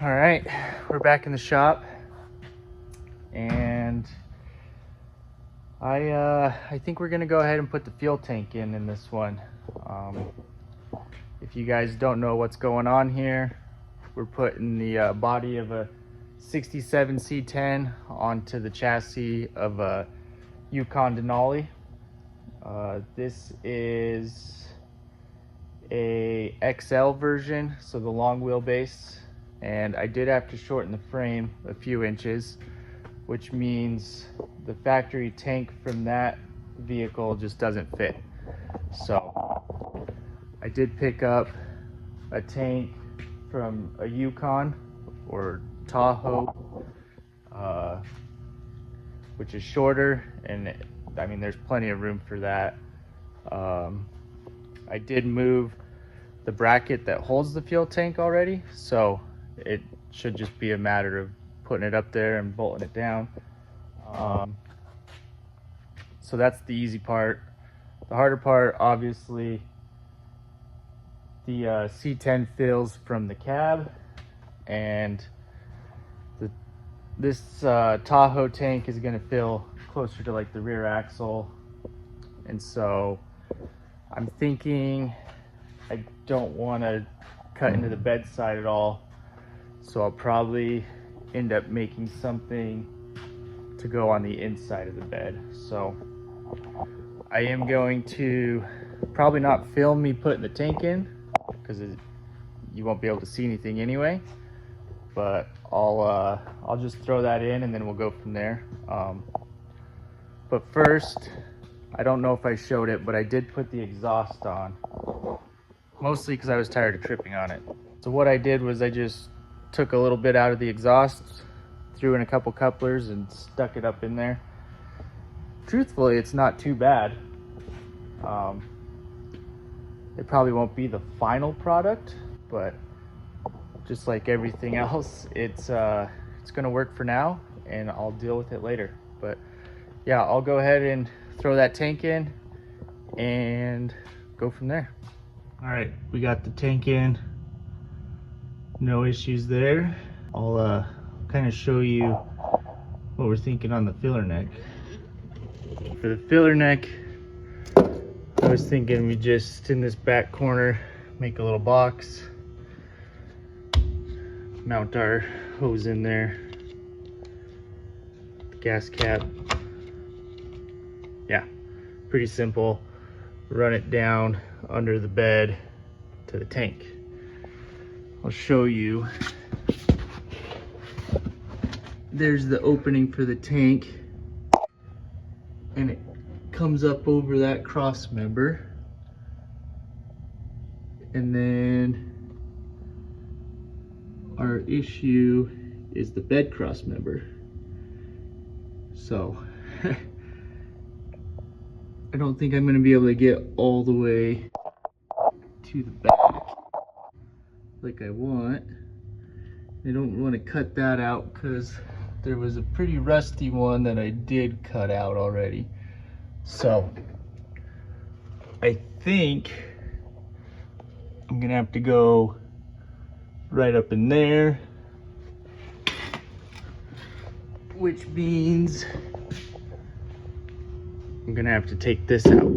All right, we're back in the shop, and I think we're gonna go ahead and put the fuel tank in this one. If you guys don't know what's going on here, we're putting the body of a 67 C10 onto the chassis of a Yukon Denali. This is a XL version, so the long wheelbase, and I did have to shorten the frame a few inches, which means the factory tank from that vehicle just doesn't fit. So I did pick up a tank from a Yukon or Tahoe, which is shorter, and I mean there's plenty of room for that. I did move the bracket that holds the fuel tank already, so it should just be a matter of putting it up there and bolting it down. So that's the easy part. The harder part, obviously, the C10 fills from the cab, and this Tahoe tank is going to fill closer to like the rear axle, and so I'm thinking I don't want to cut into the bed side at all, so I'll probably end up making something to go on the inside of the bed. So I am going to probably not film me putting the tank in, because you won't be able to see anything anyway, but I'll just throw that in and then we'll go from there. But first, I don't know if I showed it, but I did put the exhaust on, mostly because I was tired of tripping on it. So what I did was I just took a little bit out of the exhaust, threw in a couple couplers and stuck it up in there. Truthfully, it's not too bad. It probably won't be the final product, but just like everything else, it's gonna work for now, and I'll deal with it later. But yeah, I'll go ahead and throw that tank in and go from there. All right, we got the tank in, no issues there. I'll kind of show you what we're thinking on the filler neck. For the filler neck, I was thinking we just, in this back corner, make a little box, mount our hose in there, the gas cap. Yeah, pretty simple. Run it down under the bed to the tank. I'll show you. There's the opening for the tank, and it comes up over that cross member, and then our issue is the bed cross member. So I don't think I'm going to be able to get all the way to the back like I want. I don't want to cut that out because there was a pretty rusty one that I did cut out already. So I think I'm gonna have to go right up in there, which means I'm gonna have to take this out.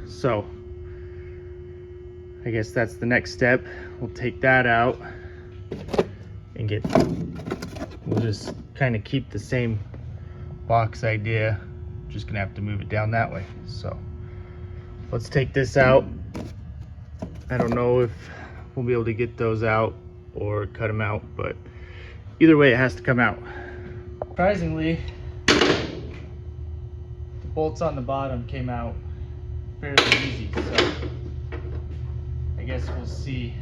So I guess that's the next step. We'll take that out and we'll just kind of keep the same box idea. Just gonna have to move it down that way. So let's take this out. I don't know if we'll be able to get those out or cut them out, but either way it has to come out. Surprisingly, the bolts on the bottom came out fairly easy, so I guess we'll see.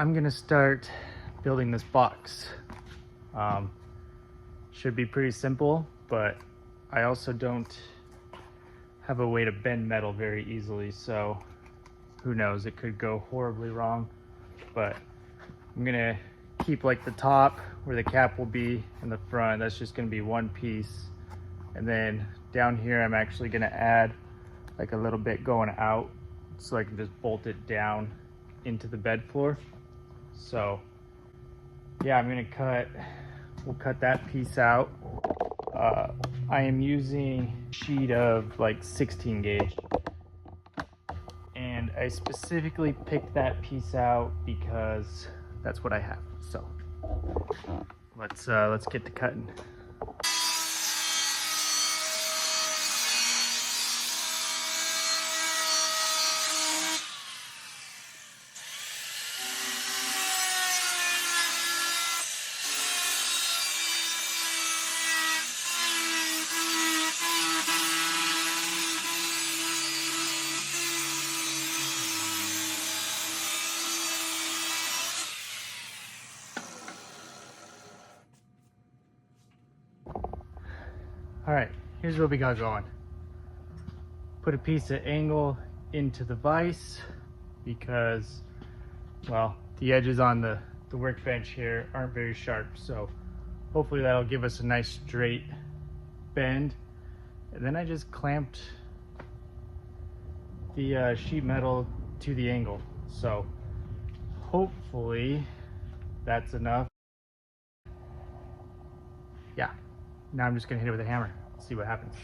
I'm gonna start building this box. Should be pretty simple, but I also don't have a way to bend metal very easily, so who knows, it could go horribly wrong. But I'm gonna keep like the top where the cap will be in the front. That's just gonna be one piece, and then down here I'm actually gonna add like a little bit going out so I can just bolt it down into the bed floor. So yeah, we'll cut that piece out. I am using a sheet of like 16 gauge, and I specifically picked that piece out because that's what I have. So let's get to cutting. All right, here's what we got going. Put a piece of angle into the vise because, well, the edges on the workbench here aren't very sharp. So hopefully that'll give us a nice straight bend. And then I just clamped the sheet metal to the angle. So hopefully that's enough. Yeah. Now I'm just gonna hit it with a hammer, see what happens.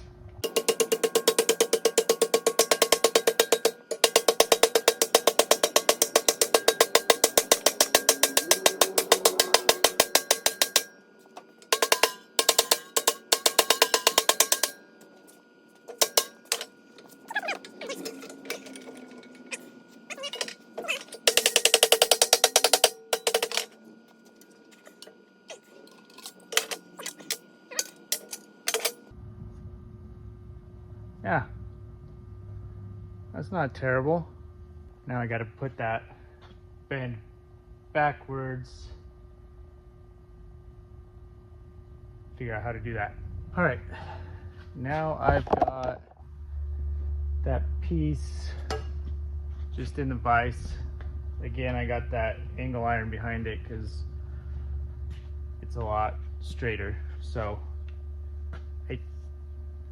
Yeah, that's not terrible. Now I got to put that bend backwards. Figure out how to do that. All right, now I've got that piece just in the vise. Again, I got that angle iron behind it because it's a lot straighter. So I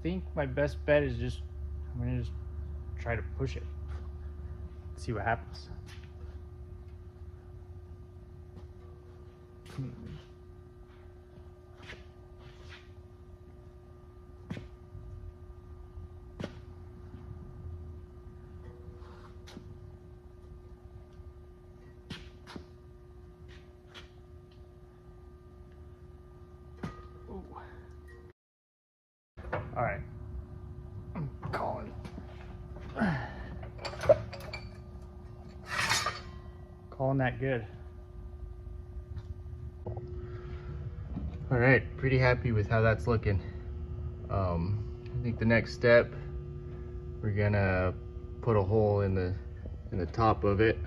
think my best bet is I'm gonna just try to push it, see what happens. All right, I'm calling that good. All right, pretty happy with how that's looking. I think the next step, we're gonna put a hole in the top of it.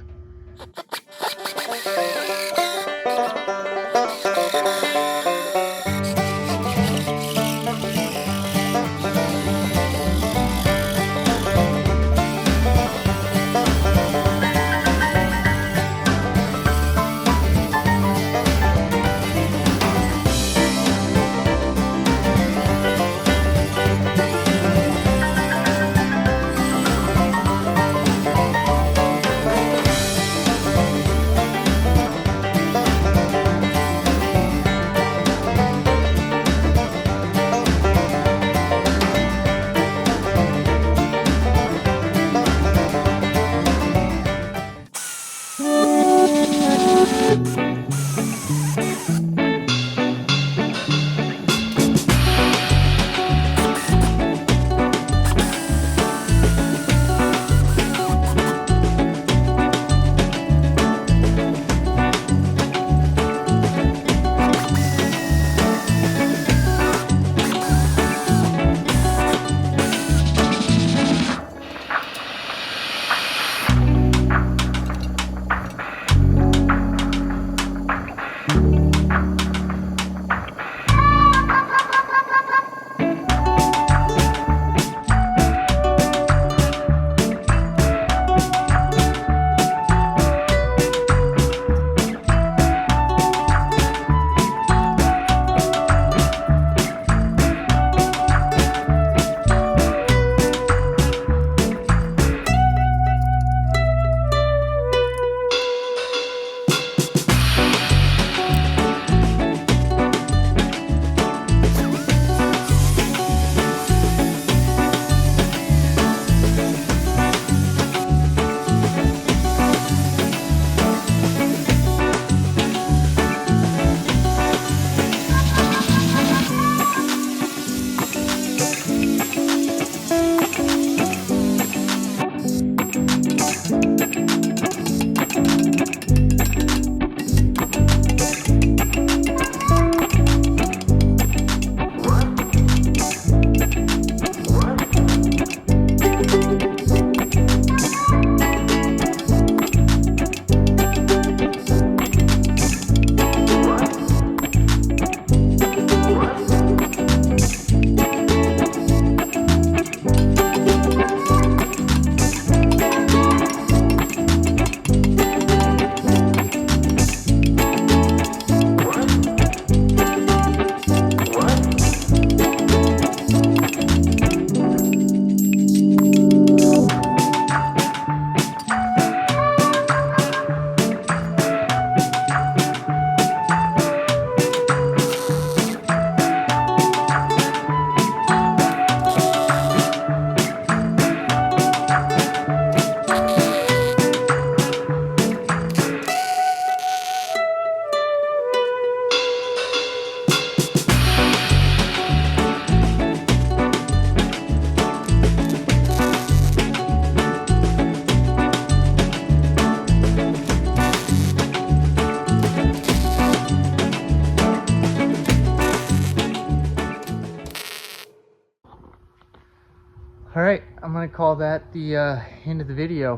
All right, I'm gonna call that the end of the video.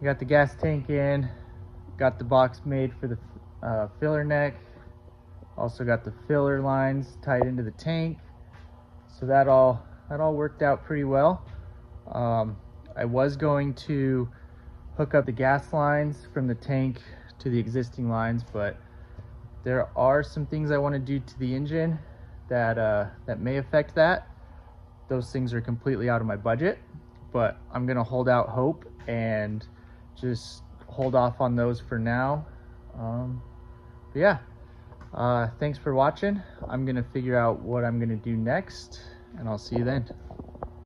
We got the gas tank in, got the box made for the filler neck, also got the filler lines tied into the tank, so that all worked out pretty well. I was going to hook up the gas lines from the tank to the existing lines, but there are some things I want to do to the engine that that may affect that. Those things are completely out of my budget, but I'm gonna hold out hope and just hold off on those for now. But yeah, thanks for watching. I'm gonna figure out what I'm gonna do next, and I'll see you then.